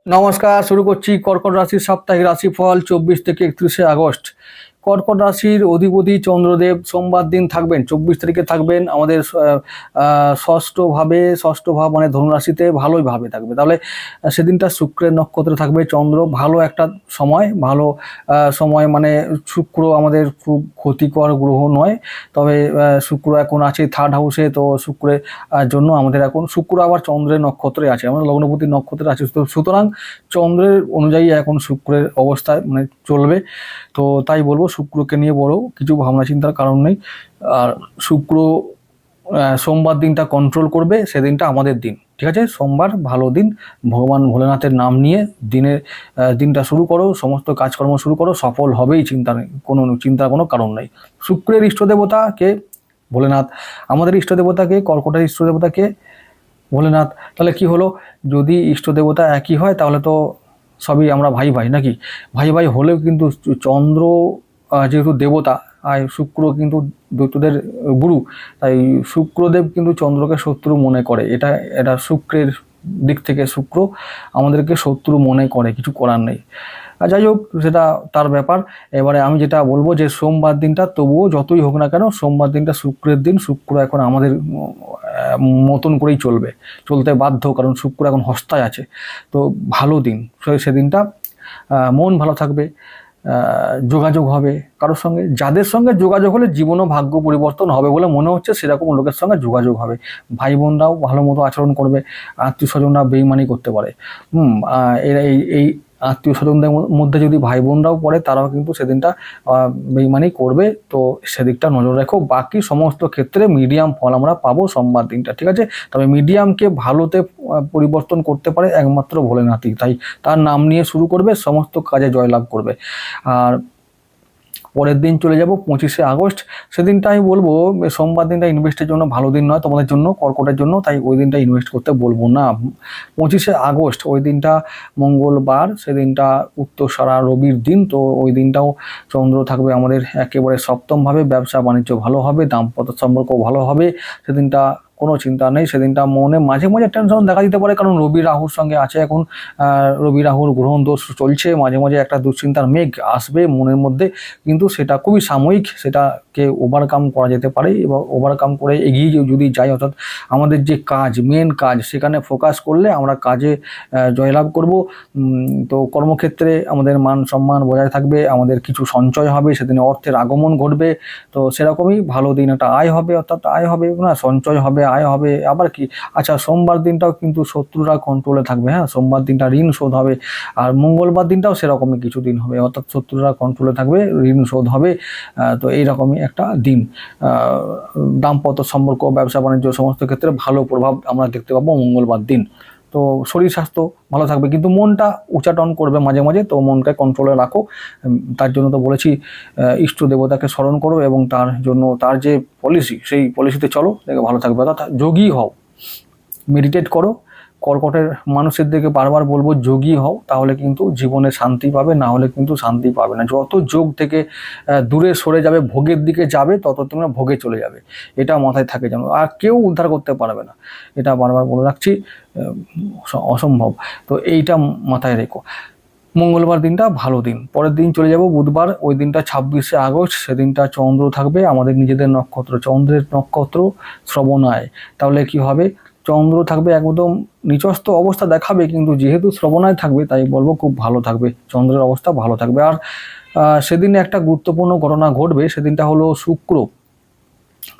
নমস্কার, শুরু করছি কর্কট রাশির সাপ্তাহিক রাশিফল 24 থেকে 31শে আগস্ট। কর্কট রাশির অধিপতি চন্দ্রদেব সোমবার দিন থাকবেন, 24 তারিখে থাকবেন আমাদের ষষ্ঠ ভাব মানে ধনুরাশিতে ভালোই ভাবে থাকবে। তাহলে সেদিনটা শুক্রের নক্ষত্রে থাকবে চন্দ্র, ভালো একটা ভালো সময়। মানে শুক্র আমাদের খুব ক্ষতিকর গ্রহ নয়, তবে শুক্র এখন আছে থার্ড হাউসে, তো শুক্রের জন্য আমাদের এখন শুক্র আবার চন্দ্রের নক্ষত্রে আছে, আমাদের লগ্নপতির নক্ষত্রে আছে। তো সুতরাং চন্দ্রের অনুযায়ী এখন শুক্রের অবস্থায় মানে চলবে। তো তাই বলবো শুক্রকে নিয়ে বড় কিছু ভাবনা চিন্তার কারণ নেই। আর শুক্র সোমবার দিনটা কন্ট্রোল করবে, সেদিনটা আমাদের দিন, ঠিক আছে? সোমবার ভালো দিন, ভগবান ভোলেনাথের নাম নিয়ে দিনটা শুরু করো, সমস্ত কাজকর্ম শুরু করো, সফল হবেই, চিন্তার কোনো কারণ নেই। শুক্রের ইষ্টদেবতা কে? ভোলেনাথ। আমাদের ইষ্টদেবতাকে, কর্কটের ইষ্টদেবতাকে ভোলেনাথ। তাহলে কি হলো, যদি ইষ্টদেবতা একই হয় তাহলে তো সবই আমরা ভাই ভাই নাকি? ভাই ভাই হলেও কিন্তু চন্দ্র যেহেতু দেবতা আর শুক্র কিন্তু দৈত্যদের গুরু, তাই শুক্রদেব কিন্তু চন্দ্রকে শত্রু মনে করে। এটা শুক্রের দিক থেকে শুক্র আমাদেরকে শত্রু মনে করে, কিছু করার নেই। আর যাই হোক, সেটা তার ব্যাপার। এবারে আমি যেটা বলবো যে সোমবার দিনটা তবুও যতই হোক না কেন, সোমবার দিনটা শুক্রের দিন, শুক্র এখন আমাদের মতন করেই চলতে বাধ্য, কারণ শুক্র এখন হস্তায় আছে। তো ভালো দিন, সেদিনটা মন ভালো থাকবে, যোগাযোগ হবে কারোর সঙ্গে, যাদের সঙ্গে যোগাযোগ হলে জীবন ও ভাগ্য পরিবর্তন হবে বলে মনে হচ্ছে, সেরকম লোকের সঙ্গে যোগাযোগ হবে। ভাই বোনরাও ভালো মতো আচরণ করবে, আত্মীয় স্বজনরা বেইমানি করতে পারে। এরা এই আত্মীয় স্বজনদের মধ্যে যদি ভাই বোনরাও পড়ে, তারাও কিন্তু সেদিনটা বেইমানি করবে। তো সেদিকটা নজর রেখো। বাকি সমস্ত ক্ষেত্রে মিডিয়াম ফল আমরা পাবো সোমবার দিনটা, ঠিক আছে? তবে মিডিয়ামকে ভালোতে পরিবর্তন করতে পারে একমাত্র ভোলেনাথই, তাই তার নাম নিয়ে শুরু করবে, সমস্ত কাজে জয়লাভ করবে। আর পরের দিন চলে যাব 25শে আগস্ট। সেদিনটা আমি বলবো সোমবার দিনটা ইনভেস্টের জন্য ভালো দিন নয় তোমাদের জন্য, কর্কটের জন্য, তাই ওই দিনটা ইনভেস্ট করতে বলবো না। 25শে আগস্ট ওই দিনটা মঙ্গলবার, সেদিনটা উত্তরসারা রবির দিন। তো ওই দিনটাও চন্দ্র থাকবে আমাদের একেবারে সপ্তমভাবে, ব্যবসা বাণিজ্য ভালো হবে, দাম্পত্য সম্পর্ক ভালো হবে। সেদিনটা কোনো চিন্তা নেই। সেদিনটা মনে মাঝে মাঝে টেনশন দেখা দিতে পারে, কারণ রবি রাহুর সঙ্গে আছে এখন, রবি রাহুর গ্রহণ দোষ চলছে, মাঝে মাঝে একটা দুশ্চিন্তার মেঘ আসবে মনের মধ্যে, কিন্তু সেটা খুবই সাময়িক, সেটাকে ওভারকাম করা যেতে পারে। এবং ওভারকাম করে এগিয়ে যদি যাই, অর্থাৎ আমাদের যে মেন কাজ, সেখানে ফোকাস করলে আমরা কাজে জয়লাভ করব। তো কর্মক্ষেত্রে আমাদের মান সম্মান বজায় থাকবে, আমাদের কিছু সঞ্চয় হবে, সেদিনে অর্থের আগমন ঘটবে। তো সেরকমই ভালো দিন, একটা আয় হবে, অর্থাৎ আয় হবে না, সঞ্চয় হবে, আয় হবে। আবার কি, আচ্ছা সোমবার দিনটাও কিন্তু শত্রুরা কন্ট্রোলে থাকবে, হ্যাঁ, সোমবার দিনটা ঋণ শোধ হবে। আর মঙ্গলবার দিনটাও সেরকমই কিছু দিন হবে, অর্থাৎ শত্রুরা কন্ট্রোলে থাকবে, ঋণ শোধ হবে। তো এইরকমই একটা দিন। দাম্পত্য সম্পর্ক, ব্যবসা বাণিজ্য সমস্ত ক্ষেত্রে ভালো প্রভাব আমরা দেখতে পাবো মঙ্গলবার দিন। তো শরীর স্বাস্থ্য ভালো থাকবে, কিন্তু মনটা উচ্চাটন করবে মাঝে মাঝে, তো মনকে কন্ট্রোলে রাখো। তার জন্য তো বলেছি ইষ্ট দেবতাকে স্মরণ করো, এবং তার জন্য তার যে পলিসি, সেই পলিসিতে চলো, দেখে ভালো থাকবে। অর্থাৎ যোগী হও, মেডিটেট করো। কর্কটের মানুষের দিকে বারবার বলবো যোগী হও, তাহলে কিন্তু জীবনে শান্তি পাবে, না হলে কিন্তু শান্তি পাবে না। যত যোগ থেকে দূরে সরে যাবে, ভোগের দিকে যাবে, তত তোমরা ভোগে চলে যাবে। এটা মাথায় থাকে যেন, আর কেউ উদ্ধার করতে পারবে না, এটা বারবার বলে রাখছি, অসম্ভব। তো এইটা মাথায় রেখো। মঙ্গলবার দিনটা ভালো দিন। পরের দিন চলে যাব বুধবার, ওই দিনটা 26শে আগস্ট, সেদিনটা চন্দ্র থাকবে আমাদের নিজেদের নক্ষত্র, চন্দ্রের নক্ষত্র শ্রবণায়। তাহলে কি হবে, চন্দ্র থাকবে একদম নিচস্থ অবস্থা দেখাবে, কিন্তু যেহেতু শ্রবণায় থাকবে, তাই বলবো খুব ভালো থাকবে, চন্দ্রের অবস্থা ভালো থাকবে। আর সেদিনে একটা গুরুত্বপূর্ণ ঘটনা ঘটবে, সেদিনটা হলো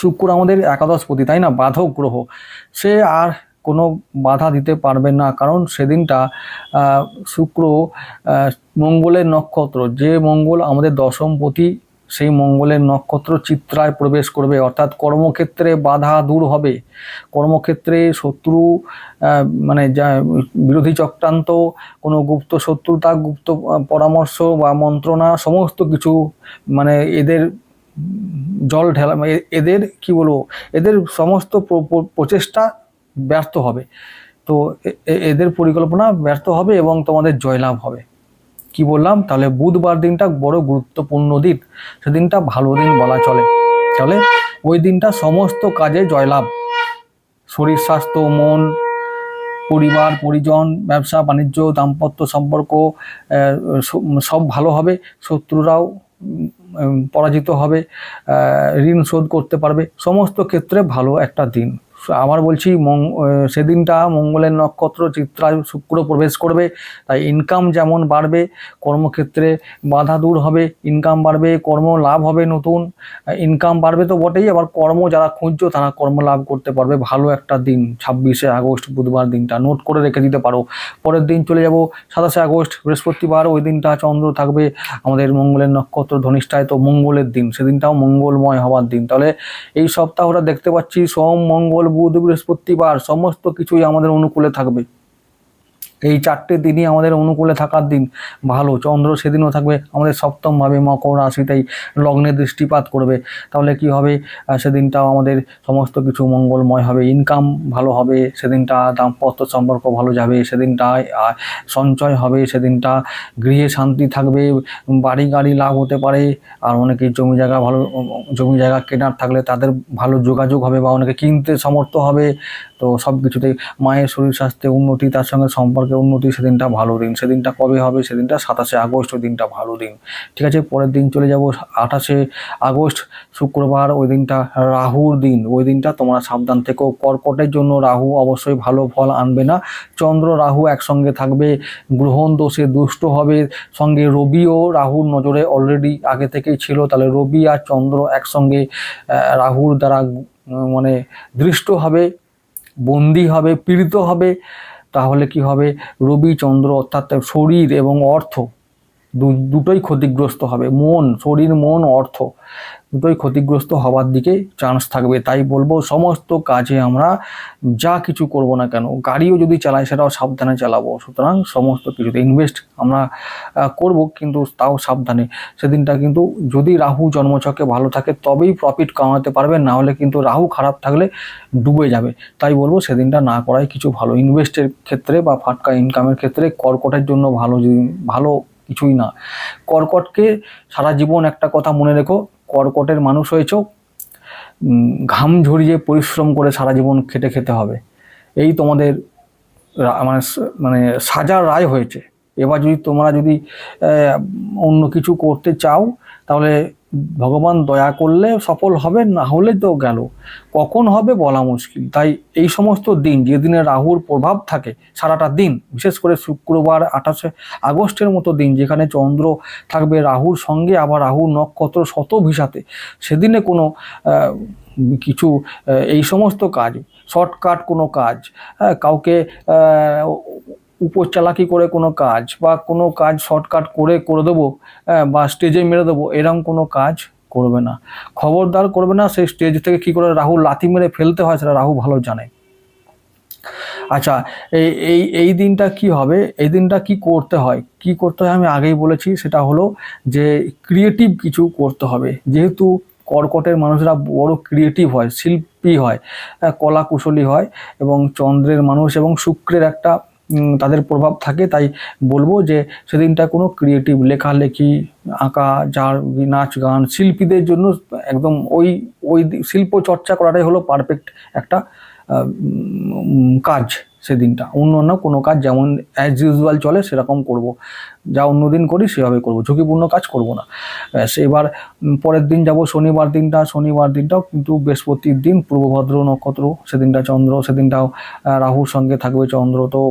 শুক্র আমাদের একাদশপতি, তাই না, বাধক গ্রহ। সে আর কোনো বাধা দিতে পারবে না, কারণ সেদিনটা শুক্র মঙ্গলের নক্ষত্র, যে মঙ্গল আমাদের দশমপতি, সেই মঙ্গলের নক্ষত্র চিত্রায় প্রবেশ করবে, অর্থাৎ কর্মক্ষেত্রে বাধা দূর হবে, কর্মক্ষেত্রে শত্রু মানে যা বিরোধী চক্রান্ত, কোনো গুপ্ত শত্রুতা, গুপ্ত পরামর্শ বা মন্ত্রণা, সমস্ত কিছু মানে এদের জল ঢেলা, এদের কি বলবো, এদের সমস্ত প্রচেষ্টা ব্যর্থ হবে। তো এদের পরিকল্পনা ব্যর্থ হবে এবং তোমাদের জয়লাভ হবে। কি বললাম, তাহলে বুধবার দিনটা বড় গুরুত্বপূর্ণ দিন, সেদিনটা ভালো দিন বলা চলে। ওই দিনটা সমস্ত কাজে জয়লাভ, শরীর স্বাস্থ্য, মন, পরিবার পরিজন, ব্যবসা বাণিজ্য, দাম্পত্য সম্পর্ক সব ভালো হবে। শত্রুরাও পরাজিত হবে, ঋণ শোধ করতে পারবে, সমস্ত ক্ষেত্রে ভালো একটা দিন। আবার বলছি সেদিনটা মঙ্গলের নক্ষত্র চিত্রায় শুক্র প্রবেশ করবে, তাই ইনকাম যেমন বাড়বে, কর্মক্ষেত্রে বাধা দূর হবে, ইনকাম বাড়বে, কর্ম লাভ হবে, নতুন ইনকাম বাড়বে তো বটেই, আবার কর্ম যারা খুঁজছো তারা কর্ম লাভ করতে পারবে। ভালো একটা দিন 26শে আগস্ট বুধবার দিনটা নোট করে রেখে দিতে পারো। পরের দিন চলে যাব 27শে আগস্ট বৃহস্পতিবার, ওই দিনটা চন্দ্র থাকবে আমাদের মঙ্গলের নক্ষত্র ধনিষ্ঠায়, তো মঙ্গলের দিন, সেদিনটাও মঙ্গলময় হওয়ার দিন। তাহলে এই সপ্তাহটা দেখতে পাচ্ছি সোম মঙ্গল বুধ বৃহস্পতিবার সমস্ত কিছুই আমাদের অনুকূলে থাকবে। এই 4টে দিনই আমাদের অনুকূলে থাকার দিন, ভালো। চন্দ্র সেদিনও থাকবে আমাদের সপ্তমভাবে মকর রাশিতেই লগ্নে দৃষ্টিপাত করবে। তাহলে কি হবে, সেদিনটাও আমাদের সমস্ত কিছু মঙ্গলময় হবে, ইনকাম ভালো হবে, সেদিনটা দাম্পত্য সম্পর্ক ভালো যাবে, সেদিনটায় সঞ্চয় হবে, সেদিনটা গৃহে শান্তি থাকবে, বাড়ি গাড়ি লাভ হতে পারে। আর অনেকে জমি জায়গা কেনার থাকলে তাদের ভালো যোগাযোগ হবে বা অনেকে কিনতে সমর্থ হবে। তো সব কিছুতেই মায়ের শরীর স্বাস্থ্যে উন্নতি, তার সঙ্গে সম্পর্কে উন্নতি, সেদিনটা ভালো দিন। সেদিনটা কবে হবে, সেদিনটা 27শে আগস্ট, ওই দিনটা ভালো দিন। ঠিক আছে, পরের দিন চলে যাব 28শে আগস্ট শুক্রবার, ওই দিনটা রাহুর দিন। ওই দিনটা তোমরা সাবধান থেকো, কর্কটের জন্য রাহু অবশ্যই ভালো ফল আনবে না। চন্দ্র রাহু একসঙ্গে থাকবে, গ্রহণ দোষে দুষ্ট হবে, সঙ্গে রবিও রাহুর নজরে অলরেডি আগে থেকেই ছিল। তাহলে রবি আর চন্দ্র একসঙ্গে রাহুর দ্বারা মানে দৃষ্ট হবে, বন্দী হবে, পীড়িত হবে। তাহলে কি হবে, রবি চন্দ্র অর্থাৎ শরীর এবং অর্থ দুটোই ক্ষতিগ্রস্ত হবে। শরীর মন অর্থ দুটোই ক্ষতিগ্রস্ত হওয়ার দিকে চান্স থাকবে। তাই বলবো সমস্ত কাজে আমরা যা কিছু করব না কেন, গাড়িও যদি চালাই সেটাও সাবধানে চালাবো। সুতরাং সমস্ত কিছুতে ইনভেস্ট আমরা করব, কিন্তু তাও সাবধানে। সেদিনটা কিন্তু যদি রাহু জন্মছকে ভালো থাকে তবেই প্রফিট কামাতে পারবে, না হলে কিন্তু রাহু খারাপ থাকলে ডুবে যাবে। তাই বলবো সেদিনটা না করাই কিছু ভালো। ইনভেস্টের ক্ষেত্রে বা ফাটকা ইনকামের ক্ষেত্রে কর্কটের জন্য ভালো কিছুই না। কর্কটকে সারা জীবন একটা কথা মনে রেখো, কর্কটের মানুষ হয়েছ, ঘাম ঝরিয়ে পরিশ্রম করে সারা জীবন খেতে হবে, এই তোমাদের মানে সাজার রায় হয়েছে। এবার তোমরা যদি অন্য কিছু করতে চাও তাহলে ভগবান দয়া করলে সফল হবে, না হলে তো গেল, কখন হবে বলা মুশকিল। তাই এই সমস্ত দিন যেদিনে রাহুর প্রভাব থাকে সারাটা দিন, বিশেষ করে শুক্রবার 28শে আগস্টের মতো দিন যেখানে চন্দ্র থাকবে রাহুর সঙ্গে, আবার রাহুর নক্ষত্র শতভিসাতে, সেদিনে কোনো কিছু এই সমস্ত কাজ, শর্টকাট কোনো কাজ, কাউকে উপর চালাকি করে কোনো কাজ বা কোনো কাজ শর্টকাট করে দেবো বা স্টেজে মেরে দেবো, এরকম কোনো কাজ করবে না, খবরদার করবে না। সেই স্টেজ থেকে কি করে রাহু লাথি মেরে ফেলতে হয় সেটা রাহু ভালো জানে। আচ্ছা, এই দিনটা কি হবে, এই দিনটা কি করতে হয় আমি আগেই বলেছি, সেটা হলো যে ক্রিয়েটিভ কিছু করতে হবে। যেহেতু কর্কটের মানুষরা বড় ক্রিয়েটিভ হয়, শিল্পী হয়, কলা কুশলী হয়, এবং চন্দ্রের মানুষ এবং শুক্রের একটা তাদের প্রভাব থাকে। তাই বলবো যে সেদিনটা কোনো ক্রিয়েটিভ লেখালেখি, আঁকা, যার নাচ গান, শিল্পীদের জন্য একদম ওই শিল্প চর্চা করাটাই হলো পারফেক্ট একটা কাজ। সেদিনটা অন্য কোনো কাজ যেমন অ্যাজ ইউজুয়াল চলে সেরকম করব, যা অন্যদিন করি সেভাবে করব, ঝুঁকিপূর্ণ কাজ করব না। এবার পরের দিন যাব শনিবার দিনটাও কিন্তু বৃহস্পতির দিন, পূর্বভদ্র নক্ষত্র, সেদিনটা চন্দ্র, সেদিনটাও রাহুর সঙ্গে থাকবে চন্দ্র। তো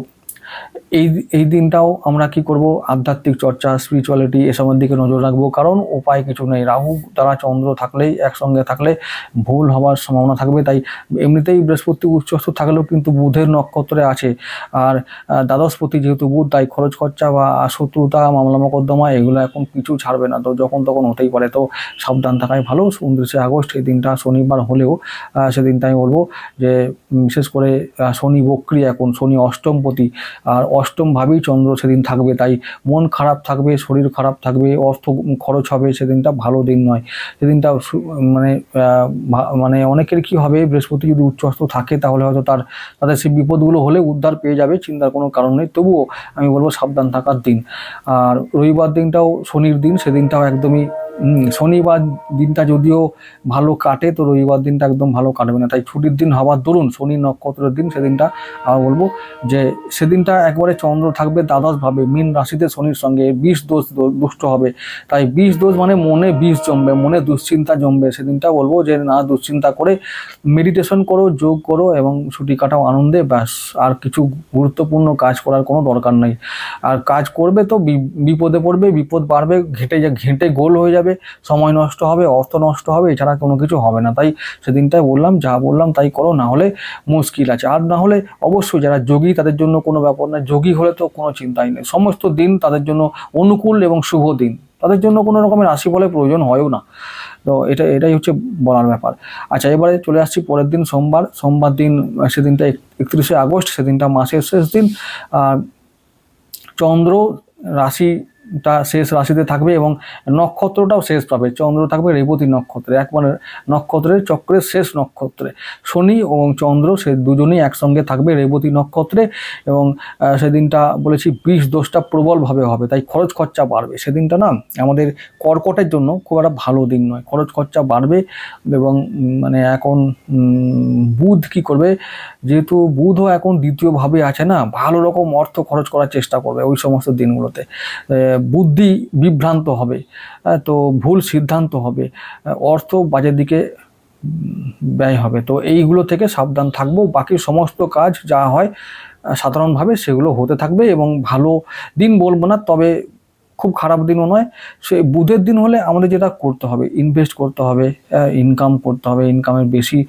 এই দিনটাও আমরা কি করব, আধ্যাত্মিক চর্চা, স্পিরিচুয়ালিটি এসবের দিকে নজর রাখবো, কারণ উপায় কিছু নেই। রাহু দ্বারা চন্দ্র থাকলেই, একসঙ্গে থাকলে ভুল হওয়ার সম্ভাবনা থাকবে। তাই এমনিতেই বৃহস্পতি উচ্চস্থ থাকলেও কিন্তু বুধের নক্ষত্রে আছে, আর দ্বাদশপতি যেহেতু বুধ, তাই খরচ খরচা বা শত্রুতা, মামলা মোকদ্দমা এগুলো এখন কিছু ছাড়বে না, তো যখন তখন হতেই পারে। তো সাবধান থাকাই ভালো। 29শে আগস্ট এই দিনটা শনিবার হলেও সেদিনটা আমি বলবো যে বিশেষ করে শনি বক্রী, এখন শনি অষ্টমপতি, আর অষ্টমভাবেই চন্দ্র সেদিন থাকবে। তাই মন খারাপ থাকবে, শরীর খারাপ থাকবে, অর্থ খরচ হবে, সেদিনটা ভালো দিন নয়। সেদিনটা মানে অনেকের কি হবে, বৃহস্পতি যদি উচ্চস্থ থাকে তাহলে হয়তো তাদের সেই বিপদগুলো হলে উদ্ধার পেয়ে যাবে, চিন্তার কোনো কারণ নেই। তবুও আমি বলবো সাবধান থাকার দিন। আর রবিবার দিনটাও শনির দিন, সেদিনটাও একদমই শনিবার দিনটা যদিও ভালো কাটে, তো রবিবার দিনটা একদম ভালো কাটবে না। তাই ছুটির দিন হওয়ার দরুন শনি নক্ষত্রের দিন সেদিনটা আমি বলবো যে সেদিনটা একবারে চন্দ্র থাকবে দ্বাদশভাবে মীন রাশিতে শনির সঙ্গে, দুষ্ট হবে। তাই দোষ মানে মনে জমবে, মনে দুশ্চিন্তা জমবে। সেদিনটা বলবো যে না দুশ্চিন্তা করে মেডিটেশন করো, যোগ করো এবং ছুটি কাটাও আনন্দে, ব্যাস। আর কিছু গুরুত্বপূর্ণ কাজ করার কোনো দরকার নেই। আর কাজ করবে তো বিপদে পড়বে, বিপদ বাড়বে, ঘেঁটে গোল হয়ে যাবে, সময় নষ্ট হবে, অর্থ নষ্ট হবে, এছাড়া কোনো কিছু হবে না। তাই সেদিনটাই বললাম, যা বললাম তাই করো, না হলে মুশকিল আছে। আর না হলে অবশ্যই যারা যোগী তাদের জন্য কোনো ব্যাপার না, যোগী হলে তো কোনো চিন্তাই নেই, সমস্ত দিন তাদের জন্য অনুকূল এবং শুভ দিন, তাদের জন্য কোনো রকমের রাশিফলের প্রয়োজন হয়ও না। তো এটাই হচ্ছে বলার ব্যাপার। আচ্ছা, এবারে চলে আসছি পরের দিন সোমবার দিন, সেদিনটা 31শে আগস্ট, সেদিনটা মাসের শেষ দিন। চন্দ্র রাশিটা শেষ রাশিতে থাকবে এবং নক্ষত্রটাও শেষ পাবে। চন্দ্র থাকবে রেবতী নক্ষত্রে, একবারে নক্ষত্রের চক্রের শেষ নক্ষত্রে। শনি এবং চন্দ্র সে দুজনেই একসঙ্গে থাকবে রেবতী নক্ষত্রে এবং সেদিনটা বলেছি দোষটা প্রবলভাবে হবে, তাই খরচ খরচা বাড়বে। সেদিনটা না আমাদের কর্কটের জন্য খুব একটা ভালো দিন নয়, খরচ খরচা বাড়বে। এবং মানে এখন বুধ কি করবে, যেহেতু বুধও এখন দ্বিতীয়ভাবে আছে না, ভালো রকম অর্থ খরচ করার চেষ্টা করবে ওই সমস্ত দিনগুলোতে। বুদ্ধি বিভ্রান্ত হবে, তো ভুল সিদ্ধান্ত হবে, অর্থ বাজের দিকে ব্যয় হবে। তো এইগুলো থেকে সাবধান থাকবো। বাকি সমস্ত কাজ যা হয় সাধারণভাবে সেগুলো হতে থাকবে এবং ভালো দিন বলবো না, তবে খুব খারাপ দিনও নয়। সে বুধের দিন হলে আমাদের যেটা করতে হবে, ইনভেস্ট করতে হবে, ইনকাম করতে হবে, ইনকামের বেশি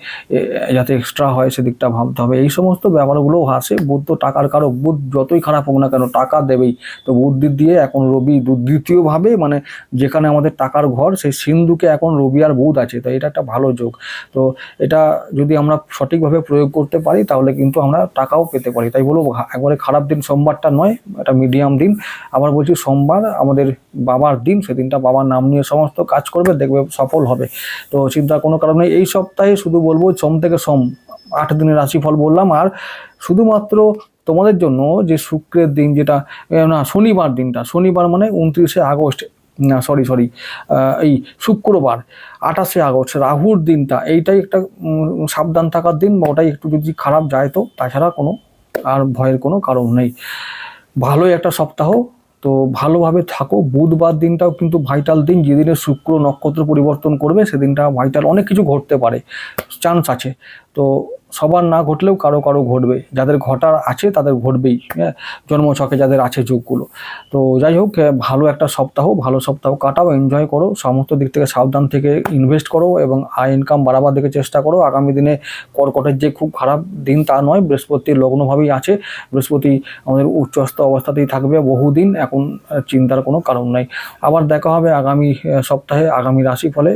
যাতে এক্সট্রা হয় সেদিকটা ভাবতে হবে। এই সমস্ত ব্যাপারগুলোও আসে। বুধ তো টাকার কারক, বুধ যতই খারাপ হোক না কেন টাকা দেবেই। তো বুদ্ধির দিয়ে এখন রবি দ্বিতীয়ভাবে, মানে যেখানে আমাদের টাকার ঘর সেই সিন্ধুকে এখন রবি আর বুধ আছে, তো এটা একটা ভালো যোগ। তো এটা যদি আমরা সঠিকভাবে প্রয়োগ করতে পারি তাহলে কিন্তু আমরা টাকাও পেতে পারি। তাই বলবো একবারে খারাপ দিন সোমবারটা নয়, এটা মিডিয়াম দিন। আবার বলছি সোমবার আমাদের বাবার দিন, সেদিনটা বাবার নাম নিয়ে সমস্ত কাজ করবে, দেখবে সফল হবে। তো চিন্তার কোনো কারণ নেই। এই সপ্তাহে শুধু বলবো সোম থেকে সোম 8 দিনের রাশিফল বললাম। আর শুধুমাত্র তোমাদের জন্য যে শুক্রের দিন, যেটা না শনিবার দিনটা, শনিবার মানে 29শে আগস্ট, না সরি এই শুক্রবার 28শে আগস্ট রাহুর দিনটা, এইটাই একটা সাবধান থাকার দিন। ওটাই একটু যদি খারাপ যায় তো, তাছাড়া কোনো আর ভয়ের কোনো কারণ নেই। ভালোই একটা সপ্তাহ, তো ভালোভাবে থাকো। বুধবার দিনটাও কিন্তু ভাইটাল দিন, যেদিনে শুক্র নক্ষত্র পরিবর্তন করবে সেদিনটা ভাইটাল, অনেক কিছু ঘটতে পারে, চান্স আছে। তো সবার না ঘটলেও কারো ঘটবে, যাদের ঘটার আছে তাদের ঘটবেই, হ্যাঁ, জন্মছকে যাদের আছে যোগগুলো। তো যাই হোক, ভালো একটা সপ্তাহ, ভালো সপ্তাহ কাটাও, এনজয় করো, সমস্ত দিক থেকে সাবধান থেকে ইনভেস্ট করো এবং আয় ইনকাম বাড়াবার দিকে চেষ্টা করো। আগামী দিনে কর্কটের যে খুব খারাপ দিন তা নয়, বৃহস্পতির লগ্নভাবেই আছে, বৃহস্পতি আমাদের উচ্চস্থ অবস্থাতেই থাকবে বহুদিন, এখন চিন্তার কোনো কারণ নাই। আবার দেখা হবে আগামী সপ্তাহে আগামী রাশিফলে।